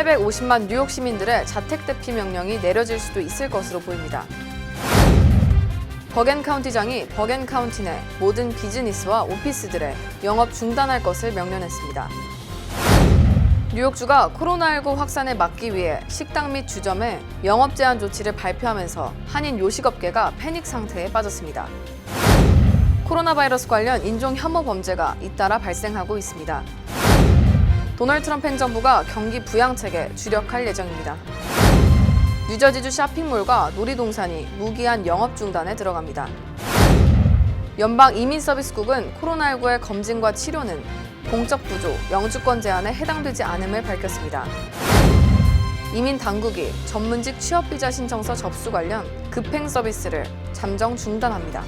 850만 뉴욕 시민들의 자택 대피 명령이 내려질 수도 있을 것으로 보입니다. 버겐 카운티장이 버겐 카운티 내 모든 비즈니스와 오피스들의 영업 중단할 것을 명령했습니다. 뉴욕주가 코로나19 확산을 막기 위해 식당 및 주점에 영업 제한 조치를 발표하면서 한인 요식업계가 패닉 상태에 빠졌습니다. 코로나 바이러스 관련 인종 혐오 범죄가 잇따라 발생하고 있습니다. 도널드 트럼프 행정부가 경기 부양책에 주력할 예정입니다. 뉴저지주 쇼핑몰과 놀이동산이 무기한 영업 중단에 들어갑니다. 연방 이민서비스국은 코로나19의 검진과 치료는 공적 부조, 영주권 제한에 해당되지 않음을 밝혔습니다. 이민 당국이 전문직 취업비자 신청서 접수 관련 급행 서비스를 잠정 중단합니다.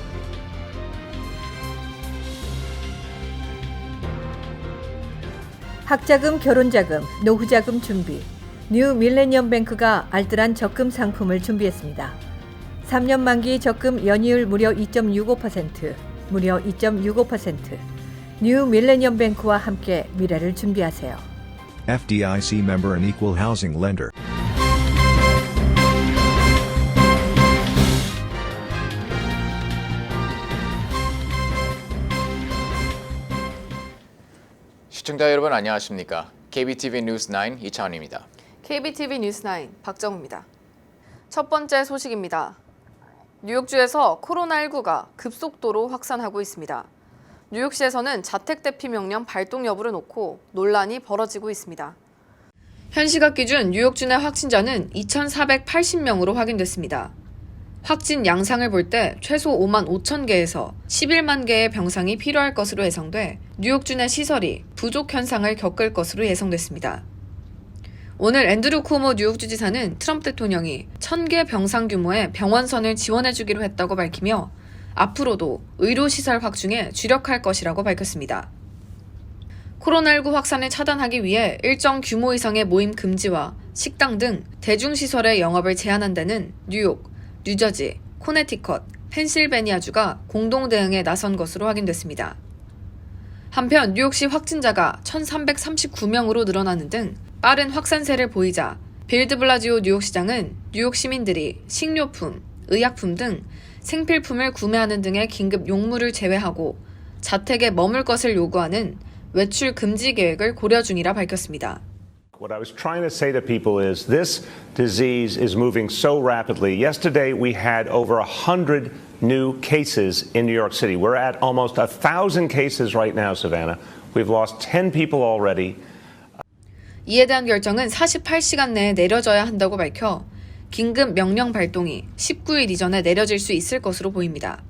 학자금, 결혼자금, 노후자금 준비. 뉴 밀레니엄 뱅크가 알뜰한 적금 상품을 준비했습니다. 3년 만기 적금 연이율 무려 2.65%, 무려 2.65%. 뉴 밀레니엄 뱅크와 함께 미래를 준비하세요. FDIC member and equal housing lender. 시청자 여러분 안녕하십니까? KBTV 뉴스 9 이차원입니다. KBTV 뉴스 9 박정우입니다. 첫 번째 소식입니다. 뉴욕주에서 코로나19가 급속도로 확산하고 있습니다. 뉴욕시에서는 자택 대피 명령 발동 여부를 놓고 논란이 벌어지고 있습니다. 현 시각 기준 뉴욕주 내 확진자는 2,480명으로 확인됐습니다. 확진 양상을 볼 때 최소 5만 5천 개에서 11만 개의 병상이 필요할 것으로 예상돼 뉴욕주 내 시설이 부족 현상을 겪을 것으로 예상됐습니다. 오늘 앤드루 쿠오모 뉴욕주 지사는 트럼프 대통령이 1,000개 병상 규모의 병원선을 지원해주기로 했다고 밝히며 앞으로도 의료시설 확충에 주력할 것이라고 밝혔습니다. 코로나19 확산을 차단하기 위해 일정 규모 이상의 모임 금지와 식당 등 대중시설의 영업을 제한한 데는 뉴욕, 뉴저지, 코네티컷, 펜실베니아주가 공동 대응에 나선 것으로 확인됐습니다. 한편 뉴욕시 확진자가 1,339명으로 늘어나는 등 빠른 확산세를 보이자 빌 드 블라지오 뉴욕시장은 뉴욕 시민들이 식료품, 의약품 등 생필품을 구매하는 등의 긴급 용무를 제외하고 자택에 머물 것을 요구하는 외출 금지 계획을 고려 중이라 밝혔습니다. What I was trying to say to people is this disease is moving so rapidly. Yesterday we had over 100 new cases in New York City. We're at almost 1,000 cases right now, Savannah. We've lost 10 people already. 이에 대한 결정은 48시간 내에 내려져야 한다고 밝혀 긴급 명령 발동이 19일 이전에 내려질 수 있을 것으로 보입니다.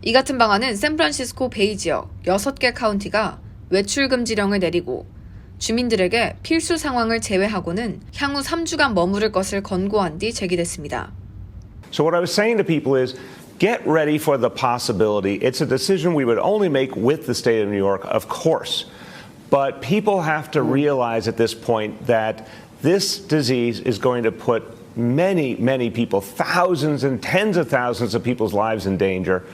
이 같은 방안은 샌프란시스코 베이 지역 6개 카운티가 외출 금지령을 내리고 주민들에게 필수 상황을 제외하고는 향후 3주간 머무를 것을 권고한 뒤 제기됐습니다. So what I was saying to people is get ready for the possibility. It's a decision we would only make with the state of New York, of course. But people have to realize at this point that this disease is going to put many, many people, thousands and tens of thousands of people's lives in danger.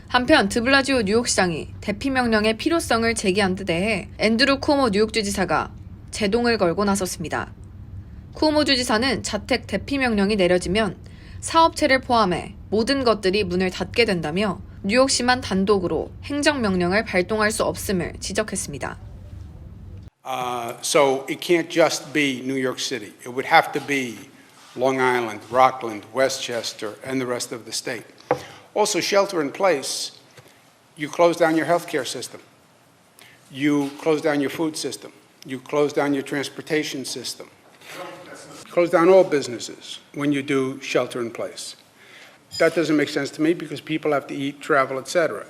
한편 드블라지오 뉴욕시장이 대피 명령의 필요성을 제기한 데 대해 앤드루 쿠오모 뉴욕주 지사가 제동을 걸고 나섰습니다. 쿠오모 주지사는 자택 대피 명령이 내려지면 사업체를 포함해 모든 것들이 문을 닫게 된다며 뉴욕시만 단독으로 행정명령을 발동할 수 없음을 지적했습니다. So it can't just be New York City. It would have to be Long Island, Rockland, Westchester, and the rest of the state. Also, shelter in place, you close down your healthcare system. You close down your food system. You close down your transportation system. You close down all businesses when you do shelter in place. That doesn't make sense to me because people have to eat, travel, etc.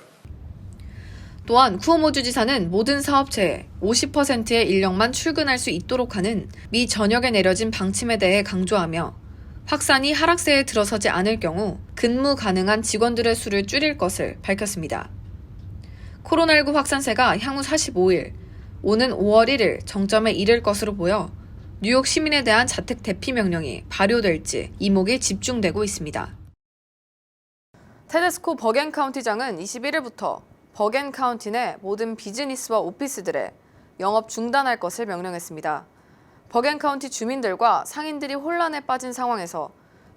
또한 쿠오모 주지사는 모든 사업체에 50%의 인력만 출근할 수 있도록 하는 미 전역에 내려진 방침에 대해 강조하며 확산이 하락세에 들어서지 않을 경우 근무 가능한 직원들의 수를 줄일 것을 밝혔습니다. 코로나19 확산세가 향후 45일, 오는 5월 1일 정점에 이를 것으로 보여 뉴욕 시민에 대한 자택 대피 명령이 발효될지 이목이 집중되고 있습니다. 테데스코 버겐 카운티장은 21일부터 버겐 카운티 내 모든 비즈니스와 오피스들의 영업 중단할 것을 명령했습니다. 버겐카운티 주민들과 상인들이 혼란에 빠진 상황에서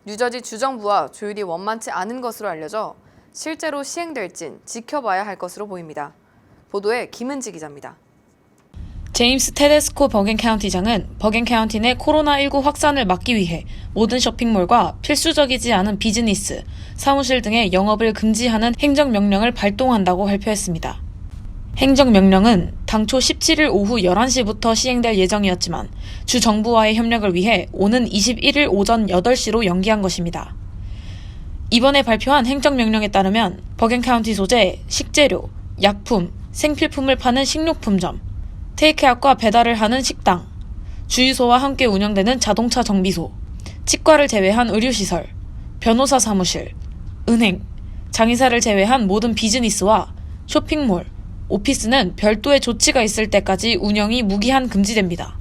뉴저지 주정부와 조율이 원만치 않은 것으로 알려져 실제로 시행될진 지켜봐야 할 것으로 보입니다. 보도에 김은지 기자입니다. 제임스 테데스코 버겐카운티장은 버겐카운티 내 코로나19 확산을 막기 위해 모든 쇼핑몰과 필수적이지 않은 비즈니스, 사무실 등의 영업을 금지하는 행정명령을 발동한다고 발표했습니다. 행정명령은 당초 17일 오후 11시부터 시행될 예정이었지만 주 정부와의 협력을 위해 오는 21일 오전 8시로 연기한 것입니다. 이번에 발표한 행정명령에 따르면 버겐카운티 소재 식재료, 약품, 생필품을 파는 식료품점, 테이크아웃과 배달을 하는 식당, 주유소와 함께 운영되는 자동차 정비소, 치과를 제외한 의료시설, 변호사 사무실, 은행, 장의사를 제외한 모든 비즈니스와 쇼핑몰, 오피스는 별도의 조치가 있을 때까지 운영이 무기한 금지됩니다.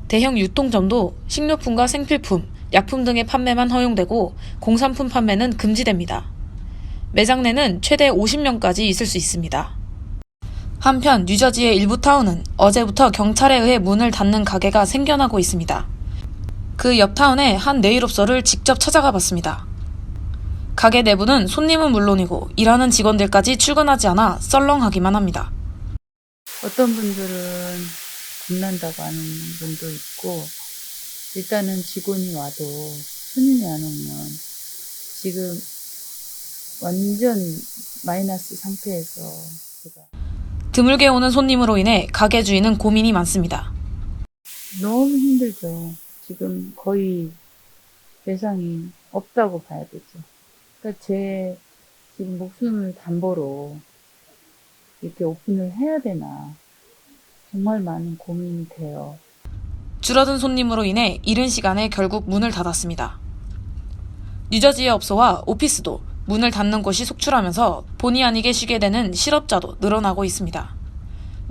대형 유통점도 식료품과 생필품, 약품 등의 판매만 허용되고 공산품 판매는 금지됩니다. 매장 내는 최대 50명까지 있을 수 있습니다. 한편 뉴저지의 일부 타운은 어제부터 경찰에 의해 문을 닫는 가게가 생겨나고 있습니다. 그 옆 타운의 한 네일업소를 직접 찾아가 봤습니다. 가게 내부는 손님은 물론이고 일하는 직원들까지 출근하지 않아 썰렁하기만 합니다. 어떤 분들은 겁난다고 하는 분도 있고, 일단은 직원이 와도 손님이 안 오면 지금 완전 마이너스 상태에서 제가 드물게 오는 손님으로 인해 가게 주인은 고민이 많습니다. 너무 힘들죠. 지금 거의 배상이 없다고 봐야 되죠. 그러니까 제 지금 목숨을 담보로 이렇게 오픈을 해야 되나 정말 많은 고민이 돼요. 줄어든 손님으로 인해 이른 시간에 결국 문을 닫았습니다. 뉴저지의 업소와 오피스도 문을 닫는 곳이 속출하면서 본의 아니게 쉬게 되는 실업자도 늘어나고 있습니다.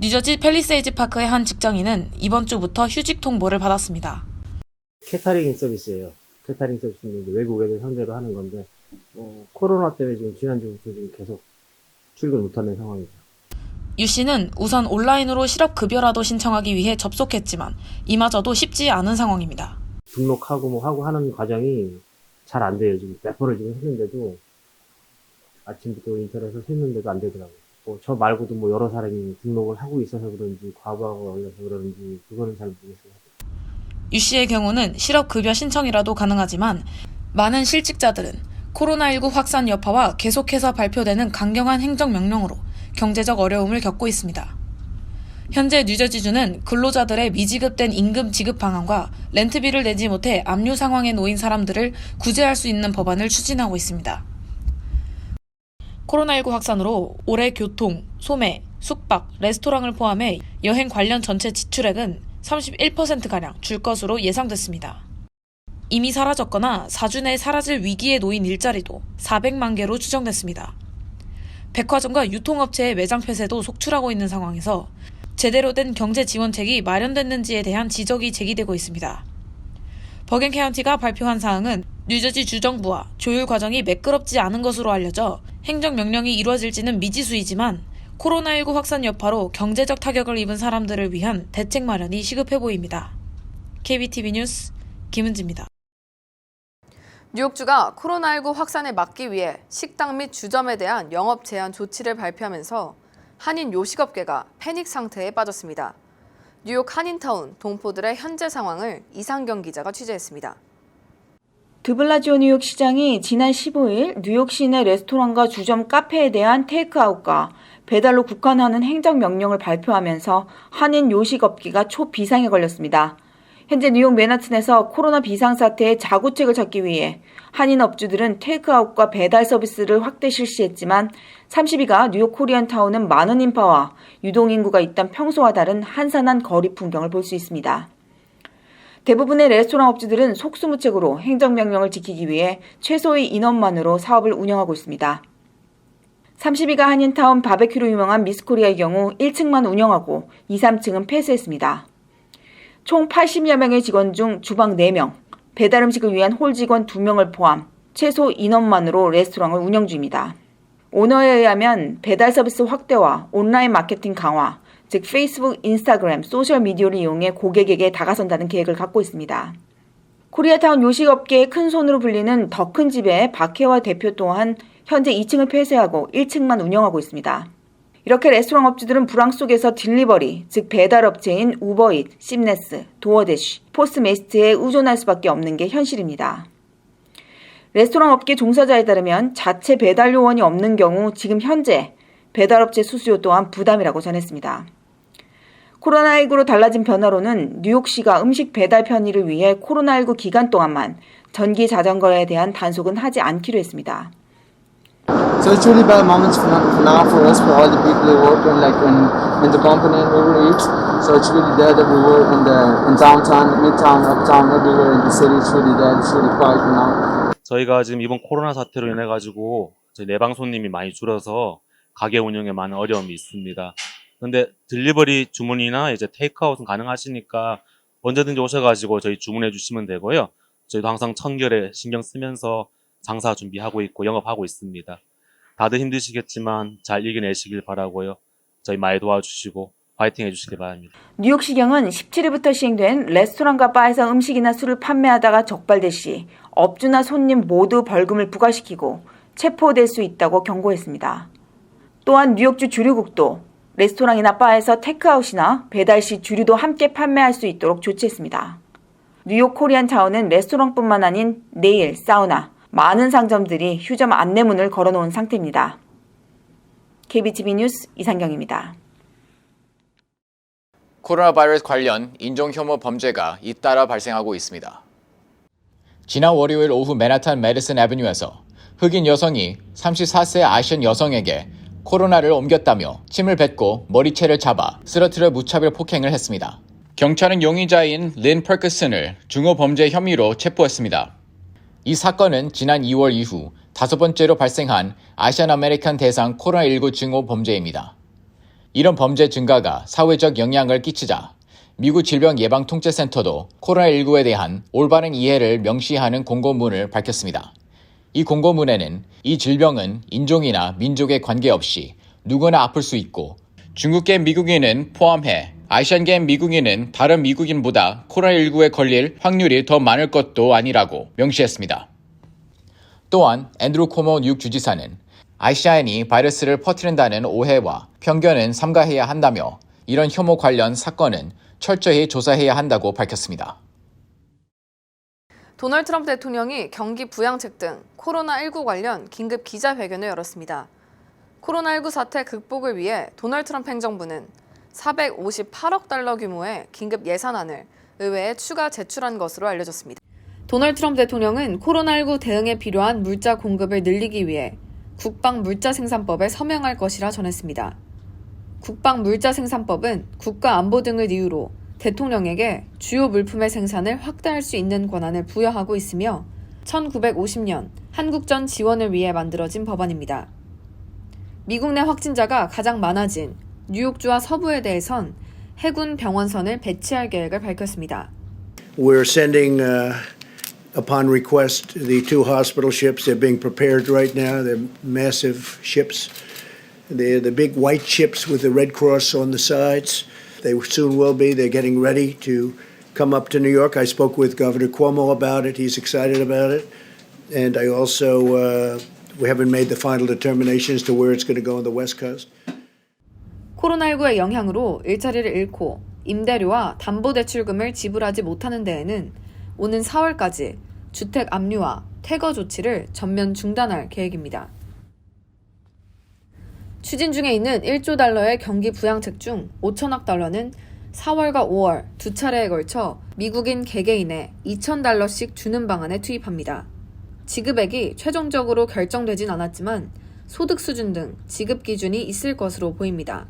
뉴저지 팰리세이즈 파크의 한 직장인은 이번 주부터 휴직 통보를 받았습니다. 캐터링 서비스예요. 캐터링 서비스는 외국 애들 상대로 하는 건데 코로나 때문에 지금 지난주부터 지금 계속 출근 못하는 상황이죠. 유 씨는 우선 온라인으로 실업급여라도 신청하기 위해 접속했지만 이마저도 쉽지 않은 상황입니다. 등록하고 뭐 하고 하는 과정이 잘 안 돼요. 지금 몇 번을 지금 했는데도 아침부터 인터넷에서 했는데도 안 되더라고요. 저 말고도 뭐 여러 사람이 등록을 하고 있어서 그런지 과부하가 걸려서 그런지 그거는 잘 모르겠어요. 유 씨의 경우는 실업급여 신청이라도 가능하지만 많은 실직자들은 코로나19 확산 여파와 계속해서 발표되는 강경한 행정명령으로 경제적 어려움을 겪고 있습니다. 현재 뉴저지주는 근로자들의 미지급된 임금 지급 방안과 렌트비를 내지 못해 압류 상황에 놓인 사람들을 구제할 수 있는 법안을 추진하고 있습니다. 코로나19 확산으로 올해 교통, 소매, 숙박, 레스토랑을 포함해 여행 관련 전체 지출액은 31%가량 줄 것으로 예상됐습니다. 이미 사라졌거나 4주 내에 사라질 위기에 놓인 일자리도 400만 개로 추정됐습니다. 백화점과 유통업체의 매장 폐쇄도 속출하고 있는 상황에서 제대로 된 경제 지원책이 마련됐는지에 대한 지적이 제기되고 있습니다. 버겐카운티가 발표한 사항은 뉴저지 주정부와 조율 과정이 매끄럽지 않은 것으로 알려져 행정명령이 이루어질지는 미지수이지만 코로나19 확산 여파로 경제적 타격을 입은 사람들을 위한 대책 마련이 시급해 보입니다. KBTV 뉴스 김은지입니다. 뉴욕주가 코로나19 확산을 막기 위해 식당 및 주점에 대한 영업 제한 조치를 발표하면서 한인 요식업계가 패닉 상태에 빠졌습니다. 뉴욕 한인타운 동포들의 현재 상황을 이상경 기자가 취재했습니다. 드블라지오 뉴욕 시장이 지난 15일 뉴욕 시내 레스토랑과 주점 카페에 대한 테이크아웃과 배달로 국한하는 행정명령을 발표하면서 한인 요식업계가 초비상에 걸렸습니다. 현재 뉴욕 맨하튼에서 코로나 비상사태의 자구책을 찾기 위해 한인 업주들은 테이크아웃과 배달 서비스를 확대 실시했지만 30위가 뉴욕 코리안타운은 많은 인파와 유동인구가 있던 평소와 다른 한산한 거리 풍경을 볼 수 있습니다. 대부분의 레스토랑 업주들은 속수무책으로 행정명령을 지키기 위해 최소의 인원만으로 사업을 운영하고 있습니다. 30위가 한인타운 바베큐로 유명한 미스코리아의 경우 1층만 운영하고 2, 3층은 폐쇄했습니다. 총 80여 명의 직원 중 주방 4명, 배달 음식을 위한 홀 직원 2명을 포함 최소 인원만으로 레스토랑을 운영 중입니다. 오너에 의하면 배달 서비스 확대와 온라인 마케팅 강화, 즉 페이스북, 인스타그램, 소셜미디어를 이용해 고객에게 다가선다는 계획을 갖고 있습니다. 코리아타운 요식업계의 큰 손으로 불리는 더 큰 집의 박혜화 대표 또한 현재 2층을 폐쇄하고 1층만 운영하고 있습니다. 이렇게 레스토랑 업주들은 불황 속에서 딜리버리, 즉 배달업체인 우버잇, 씹네스, 도어대쉬, 포스트메이스트에 의존할 수밖에 없는 게 현실입니다. 레스토랑 업계 종사자에 따르면 자체 배달 요원이 없는 경우 지금 현재 배달업체 수수료 또한 부담이라고 전했습니다. 코로나19로 달라진 변화로는 뉴욕시가 음식 배달 편의를 위해 코로나19 기간 동안만 전기 자전거에 대한 단속은 하지 않기로 했습니다. So it's really bad moments for now for us, for all the people who work in the company and Uber Eats. So it's really dead everywhere in downtown, midtown, uptown, everywhere in the city. It's really dead. It's really quiet for now. 저희가 지금 이번 코로나 사태로 인해 가지고 저희 내방 손님이 많이 줄어서 가게 운영에 많은 어려움이 있습니다. 그런데 딜리버리 주문이나 이제 테이크아웃은 가능하시니까 언제든지 오셔가지고 저희 주문해 주시면 되고요. 저희도 항상 청결에 신경 쓰면서 장사 준비하고 있고 영업하고 있습니다. 다들 힘드시겠지만 잘 이겨내시길 바라고요. 저희 많이 도와주시고 파이팅 해주시길 바랍니다. 뉴욕시경은 17일부터 시행된 레스토랑과 바에서 음식이나 술을 판매하다가 적발될 시 업주나 손님 모두 벌금을 부과시키고 체포될 수 있다고 경고했습니다. 또한 뉴욕주 주류국도 레스토랑이나 바에서 테크아웃이나 배달 시 주류도 함께 판매할 수 있도록 조치했습니다. 뉴욕 코리안타운은 레스토랑뿐만 아닌 네일, 사우나, 많은 상점들이 휴점 안내문을 걸어놓은 상태입니다. KBTV 뉴스 이상경입니다. 코로나 바이러스 관련 인종혐오 범죄가 잇따라 발생하고 있습니다. 지난 월요일 오후 맨하탄 메디슨 애비뉴에서 흑인 여성이 34세 아시안 여성에게 코로나를 옮겼다며 침을 뱉고 머리채를 잡아 쓰러뜨려 무차별 폭행을 했습니다. 경찰은 용의자인 린 퍼커슨을 중호범죄 혐의로 체포했습니다. 이 사건은 지난 2월 이후 5번째로 발생한 아시안 아메리칸 대상 코로나19 증오 범죄입니다. 이런 범죄 증가가 사회적 영향을 끼치자 미국 질병예방통제센터도 코로나19에 대한 올바른 이해를 명시하는 공고문을 밝혔습니다. 이 공고문에는 이 질병은 인종이나 민족에 관계없이 누구나 아플 수 있고 중국계 미국인은 포함해 아시안계 미국인은 다른 미국인보다 코로나19에 걸릴 확률이 더 많을 것도 아니라고 명시했습니다. 또한 앤드루 코모 뉴욕 주지사는 아시아인이 바이러스를 퍼뜨린다는 오해와 편견은 삼가해야 한다며 이런 혐오 관련 사건은 철저히 조사해야 한다고 밝혔습니다. 도널드 트럼프 대통령이 경기 부양책 등 코로나19 관련 긴급 기자회견을 열었습니다. 코로나19 사태 극복을 위해 도널드 트럼프 행정부는 458억 달러 규모의 긴급 예산안을 의회에 추가 제출한 것으로 알려졌습니다. 도널드 트럼프 대통령은 코로나19 대응에 필요한 물자 공급을 늘리기 위해 국방 물자 생산법에 서명할 것이라 전했습니다. 국방 물자 생산법은 국가 안보 등을 이유로 대통령에게 주요 물품의 생산을 확대할 수 있는 권한을 부여하고 있으며 1950년 한국전 지원을 위해 만들어진 법안입니다. 미국 내 확진자가 가장 많아진 뉴욕주와 서부에 대해선 해군 병원선을 배치할 계획을 밝혔습니다. We're sending, upon request, the 2 hospital ships. They're being prepared right now. They're massive ships. They're the big white ships with the Red Cross on the sides. They soon will be. They're getting ready to come up to New York. I spoke with Governor Cuomo about it. He's excited about it. And I also, we haven't made the final determination as to where it's going to go on the West Coast. 코로나19의 영향으로 일자리를 잃고 임대료와 담보대출금을 지불하지 못하는 데에는 오는 4월까지 주택 압류와 퇴거 조치를 전면 중단할 계획입니다. 추진 중에 있는 1조 달러의 경기 부양책 중 5천억 달러는 4월과 5월 2차례에 걸쳐 미국인 개개인에 2,000달러씩 주는 방안에 투입합니다. 지급액이 최종적으로 결정되진 않았지만 소득 수준 등 지급 기준이 있을 것으로 보입니다.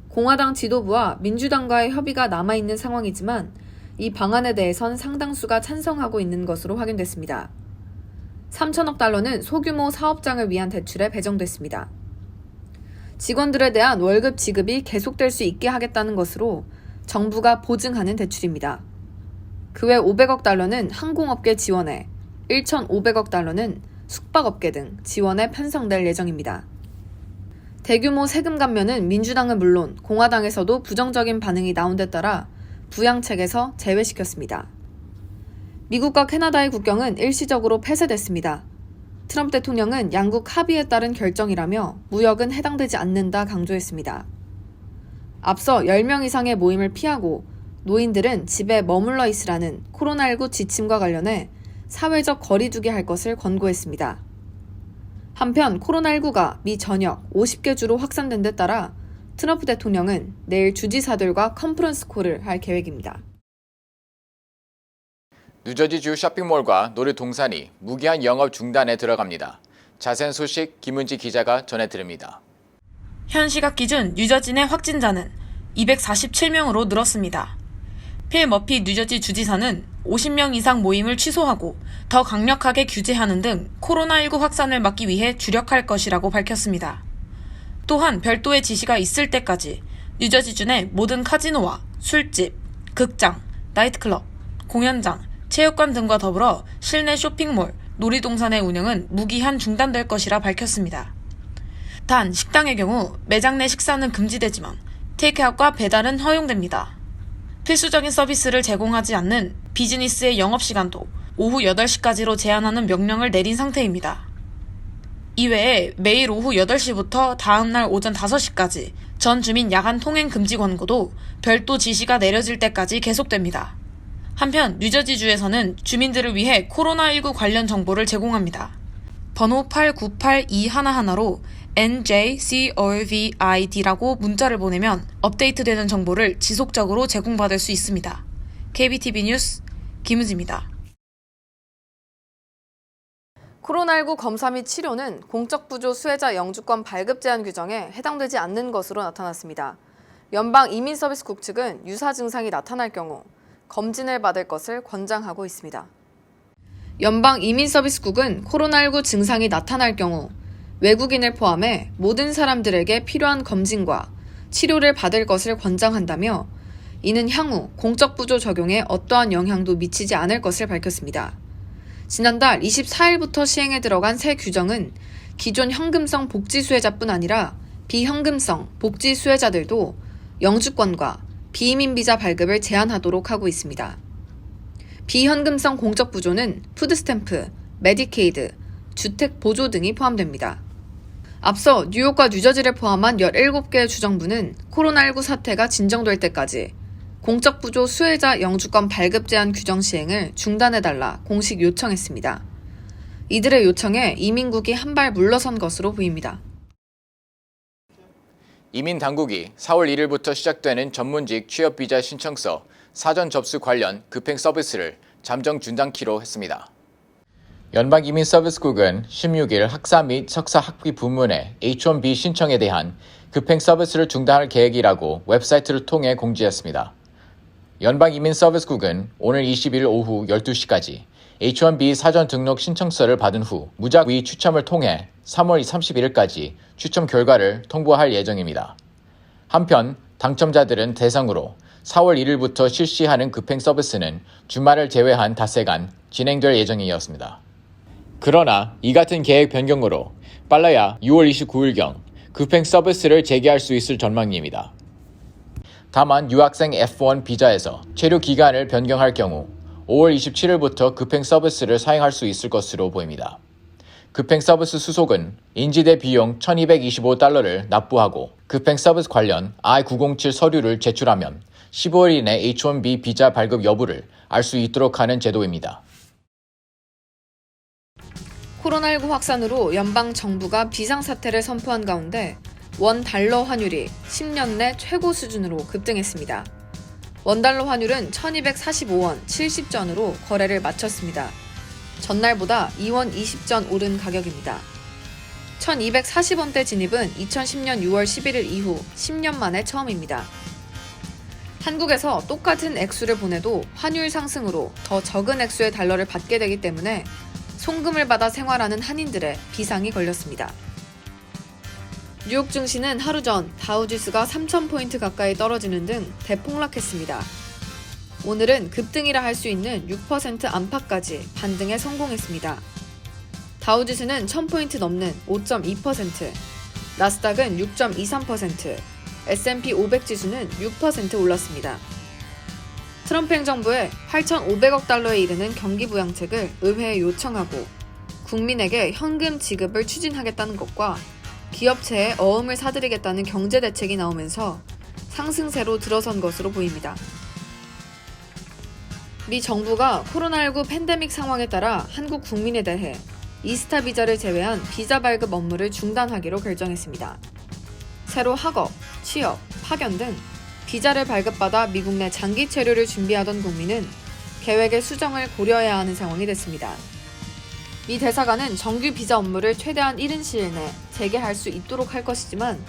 공화당 지도부와 민주당과의 협의가 남아있는 상황이지만 이 방안에 대해선 상당수가 찬성하고 있는 것으로 확인됐습니다. 3천억 달러는 소규모 사업장을 위한 대출에 배정됐습니다. 직원들에 대한 월급 지급이 계속될 수 있게 하겠다는 것으로 정부가 보증하는 대출입니다. 그 외 500억 달러는 항공업계 지원에 1,500억 달러는 숙박업계 등 지원에 편성될 예정입니다. 대규모 세금 감면은 민주당은 물론 공화당에서도 부정적인 반응이 나온 데 따라 부양책에서 제외시켰습니다. 미국과 캐나다의 국경은 일시적으로 폐쇄됐습니다. 트럼프 대통령은 양국 합의에 따른 결정이라며 무역은 해당되지 않는다 강조했습니다. 앞서 10명 이상의 모임을 피하고 노인들은 집에 머물러 있으라는 코로나19 지침과 관련해 사회적 거리 두기 할 것을 권고했습니다. 한편 코로나19가 미 전역 50개 주로 확산된 데 따라 트럼프 대통령은 내일 주지사들과 컨퍼런스 콜을 할 계획입니다. 뉴저지주 쇼핑몰과 놀이동산이 무기한 영업 중단에 들어갑니다. 자세한 소식 김은지 기자가 전해드립니다. 현 시각 기준 뉴저지 내 확진자는 247명으로 늘었습니다. 필 머피 뉴저지 주지사는 50명 이상 모임을 취소하고 더 강력하게 규제하는 등 코로나19 확산을 막기 위해 주력할 것이라고 밝혔습니다. 또한 별도의 지시가 있을 때까지 뉴저지주 내 모든 카지노와 술집, 극장, 나이트클럽, 공연장, 체육관 등과 더불어 실내 쇼핑몰, 놀이동산의 운영은 무기한 중단될 것이라 밝혔습니다. 단 식당의 경우 매장 내 식사는 금지되지만 테이크아웃과 배달은 허용됩니다. 필수적인 서비스를 제공하지 않는 비즈니스의 영업시간도 오후 8시까지로 제한하는 명령을 내린 상태입니다. 이외에 매일 오후 8시부터 다음날 오전 5시까지 전 주민 야간 통행 금지 권고도 별도 지시가 내려질 때까지 계속됩니다. 한편 뉴저지주에서는 주민들을 위해 코로나19 관련 정보를 제공합니다. 번호 898211로 NJCOVID라고 문자를 보내면 업데이트되는 정보를 지속적으로 제공받을 수 있습니다. KBTV 뉴스 김은지입니다. 코로나19 검사 및 치료는 공적부조 수혜자 영주권 발급 제한 규정에 해당되지 않는 것으로 나타났습니다. 연방이민서비스국 측은 유사 증상이 나타날 경우 검진을 받을 것을 권장하고 있습니다. 연방이민서비스국은 코로나19 증상이 나타날 경우 외국인을 포함해 모든 사람들에게 필요한 검진과 치료를 받을 것을 권장한다며 이는 향후 공적부조 적용에 어떠한 영향도 미치지 않을 것을 밝혔습니다. 지난달 24일부터 시행에 들어간 새 규정은 기존 현금성 복지 수혜자뿐 아니라 비현금성 복지 수혜자들도 영주권과 비이민 비자 발급을 제한하도록 하고 있습니다. 비현금성 공적부조는 푸드스탬프, 메디케이드, 주택보조 등이 포함됩니다. 앞서 뉴욕과 뉴저지를 포함한 17개의 주정부는 코로나19 사태가 진정될 때까지 공적부조 수혜자 영주권 발급 제한 규정 시행을 중단해달라 공식 요청했습니다. 이들의 요청에 이민국이 한 발 물러선 것으로 보입니다. 이민 당국이 4월 1일부터 시작되는 전문직 취업비자 신청서 사전 접수 관련 급행 서비스를 잠정 중단키로 했습니다. 연방이민서비스국은 16일 학사 및 석사 학위 부문의 H-1B 신청에 대한 급행 서비스를 중단할 계획이라고 웹사이트를 통해 공지했습니다. 연방이민서비스국은 오늘 20일 오후 12시까지 H-1B 사전 등록 신청서를 받은 후 무작위 추첨을 통해 3월 31일까지 추첨 결과를 통보할 예정입니다. 한편 당첨자들은 대상으로 4월 1일부터 실시하는 급행 서비스는 주말을 제외한 닷새간 진행될 예정이었습니다. 그러나 이 같은 계획 변경으로 빨라야 6월 29일경 급행 서비스를 재개할 수 있을 전망입니다. 다만 유학생 F1 비자에서 체류 기간을 변경할 경우 5월 27일부터 급행 서비스를 사용할 수 있을 것으로 보입니다. 급행 서비스 수속은 인지대 비용 $1,225를 납부하고 급행 서비스 관련 I-907 서류를 제출하면 15일 이내 H-1B 비자 발급 여부를 알 수 있도록 하는 제도입니다. 코로나19 확산으로 연방 정부가 비상사태를 선포한 가운데 원 달러 환율이 10년 내 최고 수준으로 급등했습니다. 원달러 환율은 1245원 70전으로 거래를 마쳤습니다. 전날보다 2원 20전 오른 가격입니다. 1240원대 진입은 2010년 6월 11일 이후 10년 만에 처음입니다. 한국에서 똑같은 액수를 보내도 환율 상승으로 더 적은 액수의 달러를 받게 되기 때문에 송금을 받아 생활하는 한인들의 비상이 걸렸습니다. 뉴욕 증시는 하루 전 다우지수가 3,000포인트 가까이 떨어지는 등 대폭락했습니다. 오늘은 급등이라 할 수 있는 6% 안팎까지 반등에 성공했습니다. 다우지수는 1,000포인트 넘는 5.2%, 나스닥은 6.23%, S&P 500 지수는 6% 올랐습니다. 트럼프 행정부의 8,500억 달러에 이르는 경기 부양책을 의회에 요청하고 국민에게 현금 지급을 추진하겠다는 것과 기업체에 어음을 사들이겠다는 경제 대책이 나오면서 상승세로 들어선 것으로 보입니다. 미 정부가 코로나19 팬데믹 상황에 따라 한국 국민에 대해 이스타 비자를 제외한 비자 발급 업무를 중단하기로 결정했습니다. 새로 학업, 취업, 파견 등 비자를 발급받아 미국 내 장기 체류를 준비하던 국민은 계획의 수정을 고려해야 하는 상황이 됐습니다. 미 대사관은 정규 비자 업무를 최대한 이른 시일 내 재개할 수 있도록 할 것이지만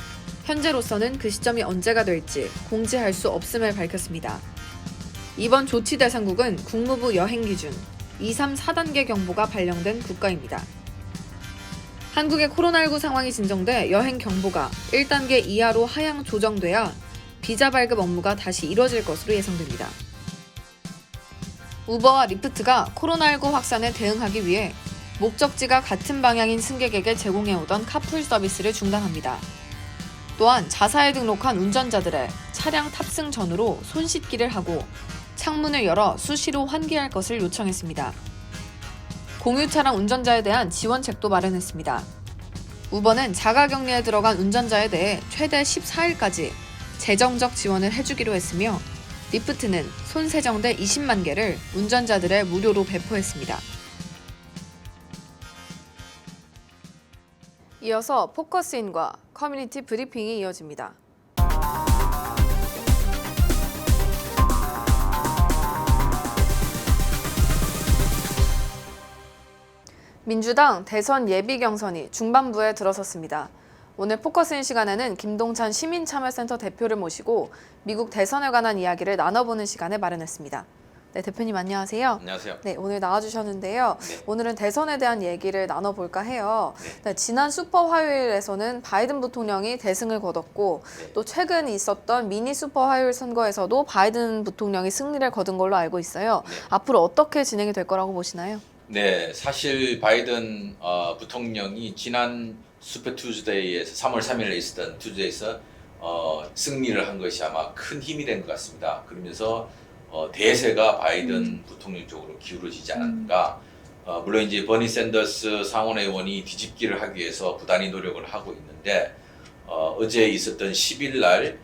현재로서는 그 시점이 언제가 될지 공지할 수 없음을 밝혔습니다. 이번 조치 대상국은 국무부 여행기준 2, 3, 4단계 경보가 발령된 국가입니다. 한국의 코로나19 상황이 진정돼 여행 경보가 1단계 이하로 하향 조정돼야 비자 발급 업무가 다시 이뤄질 것으로 예상됩니다. 우버와 리프트가 코로나19 확산에 대응하기 위해 목적지가 같은 방향인 승객에게 제공해오던 카풀 서비스를 중단합니다. 또한 자사에 등록한 운전자들의 차량 탑승 전후로 손 씻기를 하고 창문을 열어 수시로 환기할 것을 요청했습니다. 공유 차량 운전자에 대한 지원책도 마련했습니다. 우버는 자가격리에 들어간 운전자에 대해 최대 14일까지 재정적 지원을 해주기로 했으며 리프트는 손 세정대 20만 개를 운전자들의 무료로 배포했습니다. 이어서 포커스인과 커뮤니티 브리핑이 이어집니다. 민주당 대선 예비 경선이 중반부에 들어섰습니다. 오늘 포커스인 시간에는 김동찬 시민참여센터 대표를 모시고 미국 대선에 관한 이야기를 나눠보는 시간을 마련했습니다. 네, 대표님 안녕하세요. 안녕하세요. 네, 오늘 나와주셨는데요. 네. 오늘은 대선에 대한 얘기를 나눠볼까 해요. 네. 네, 지난 슈퍼 화요일에서는 바이든 부통령이 대승을 거뒀고 네. 또 최근 있었던 미니 슈퍼 화요일 선거에서도 바이든 부통령이 승리를 거둔 걸로 알고 있어요. 네. 앞으로 어떻게 진행이 될 거라고 보시나요? 네, 사실 바이든 부통령이 지난 슈퍼 투즈데이에서 3월 3일에 있었던 투즈데이에서 승리를 한 것이 아마 큰 힘이 된 것 같습니다. 그러면서 대세가 바이든 부통령 쪽으로 기울어지지 않았는가. 물론 이제 버니 샌더스 상원의원이 뒤집기를 하기 위해서 부단히 노력을 하고 있는데 어제 있었던 10일 날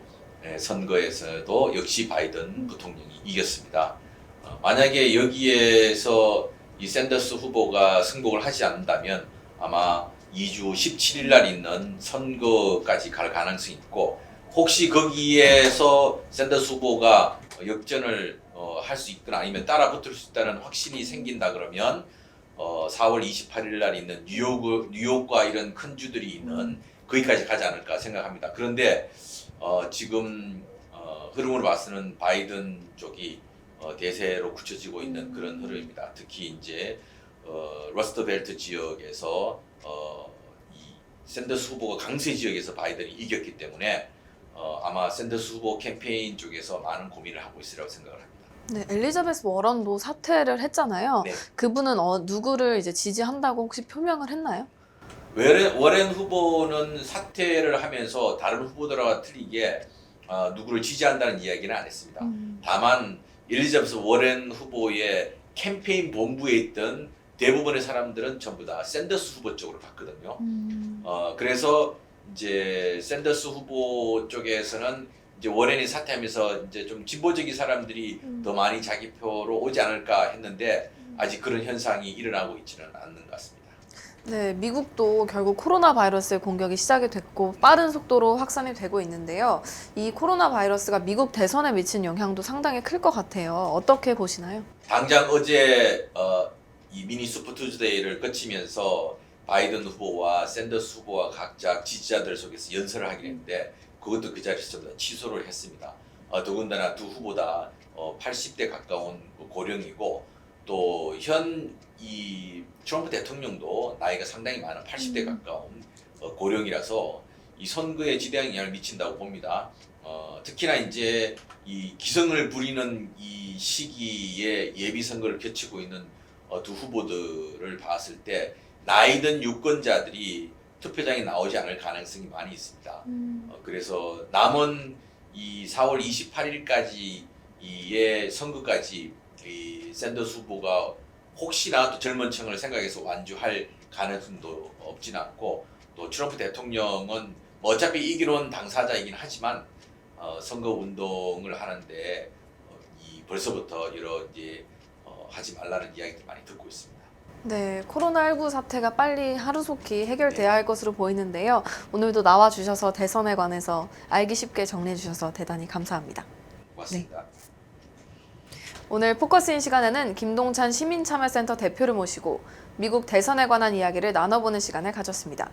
선거에서도 역시 바이든 부통령이 이겼습니다. 만약에 여기에서 이 샌더스 후보가 승복을 하지 않는다면 아마 2주 17일 날 있는 선거까지 갈 가능성이 있고 혹시 거기에서 샌더스 후보가 역전을 할 수 있거나 아니면 따라 붙을 수 있다는 확신이 생긴다 그러면 4월 28일 날 있는 뉴욕과 이런 큰 주들이 있는 거기까지 가지 않을까 생각합니다. 그런데 지금 흐름으로 봐서는 바이든 쪽이 대세로 굳혀지고 있는 그런 흐름입니다. 특히 이제 러스트 벨트 지역에서 이 샌더스 후보가 강세 지역에서 바이든이 이겼기 때문에 아마 샌더스 후보 캠페인 쪽에서 많은 고민을 하고 있으리라고 생각을 합니다. 네, 엘리자베스 워런도 사퇴를 했잖아요. 네. 그분은 누구를 이제 지지한다고 혹시 표명을 했나요? 워렌 후보는 사퇴를 하면서 다른 후보들과 틀리게 누구를 지지한다는 이야기는 안 했습니다. 다만 엘리자베스 워렌 후보의 캠페인 본부에 있던 대부분의 사람들은 전부 다 샌더스 후보 쪽으로 갔거든요. 그래서 이제 샌더스 후보 쪽에서는 이제 워렌이 사퇴하면서 이제 좀 진보적인 사람들이 더 많이 자기 표로 오지 않을까 했는데 아직 그런 현상이 일어나고 있지는 않는 것 같습니다. 네, 미국도 결국 코로나 바이러스의 공격이 시작이 됐고 빠른 속도로 확산이 되고 있는데요. 이 코로나 바이러스가 미국 대선에 미친 영향도 상당히 클 것 같아요. 어떻게 보시나요? 당장 어제 이 미니 슈퍼 투즈데이를 거치면서 바이든 후보와 샌더스 후보가 각자 지지자들 속에서 연설을 하긴 했는데 그것도 그 자리에서 전부 다 취소를 했습니다. 더군다나 두 후보 다 80대 가까운 고령이고 또 이 트럼프 대통령도 나이가 상당히 많은 80대 가까운 고령이라서 이 선거에 지대한 영향을 미친다고 봅니다. 특히나 이제 이 기승을 부리는 이 시기에 예비 선거를 겹치고 있는 두 후보들을 봤을 때 나이 든 유권자들이 투표장에 나오지 않을 가능성이 많이 있습니다. 그래서 남은 이 4월 28일까지의 선거까지 이 샌더스 후보가 혹시나 또 젊은 층을 생각해서 완주할 가능성도 없진 않고, 또 트럼프 대통령은 어차피 이기로는 당사자이긴 하지만 선거 운동을 하는데 벌써부터 여러 이제 하지 말라는 이야기들 많이 듣고 있습니다. 네, 코로나19 사태가 빨리 하루속히 해결돼야 할 것으로 보이는데요. 오늘도 나와주셔서 대선에 관해서 알기 쉽게 정리해 주셔서 대단히 감사합니다. 고맙습니다. 오늘 포커스인 시간에는 김동찬 시민참여센터 대표를 모시고 미국 대선에 관한 이야기를 나눠보는 시간을 가졌습니다.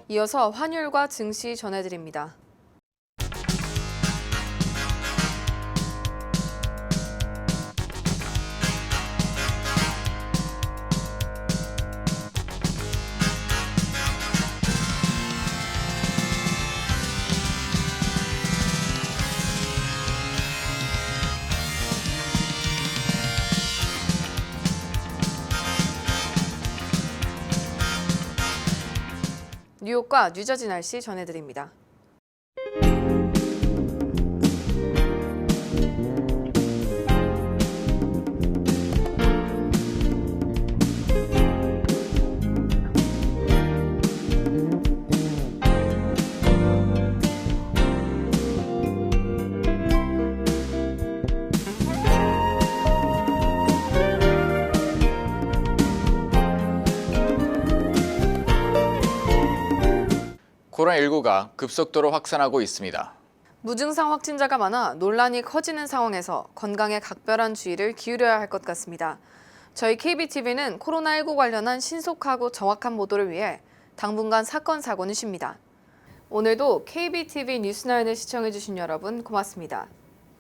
이어서 환율과 증시 전해드립니다. 뉴욕과 뉴저지 날씨 전해드립니다. 코로나19가 급속도로 확산하고 있습니다. 무증상 확진자가 많아 논란이 커지는 상황에서 건강에 각별한 주의를 기울여야 할 것 같습니다. 저희 KBTV는 코로나19 관련한 신속하고 정확한 보도를 위해 당분간 사건 사고는 쉽니다. 오늘도 KBTV 뉴스9을 시청해주신 여러분 고맙습니다.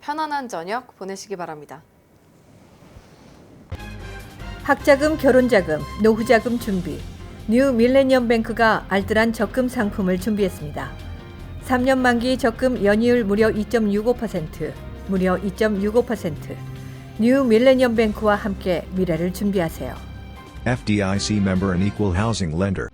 편안한 저녁 보내시기 바랍니다. 학자금, 결혼자금, 노후자금 준비. 뉴 밀레니엄 뱅크가 알뜰한 적금 상품을 준비했습니다. 3년 만기 적금 연이율 무려 2.65%, 무려 2.65%. 뉴 밀레니엄 뱅크와 함께 미래를 준비하세요. FDIC member and equal housing lender.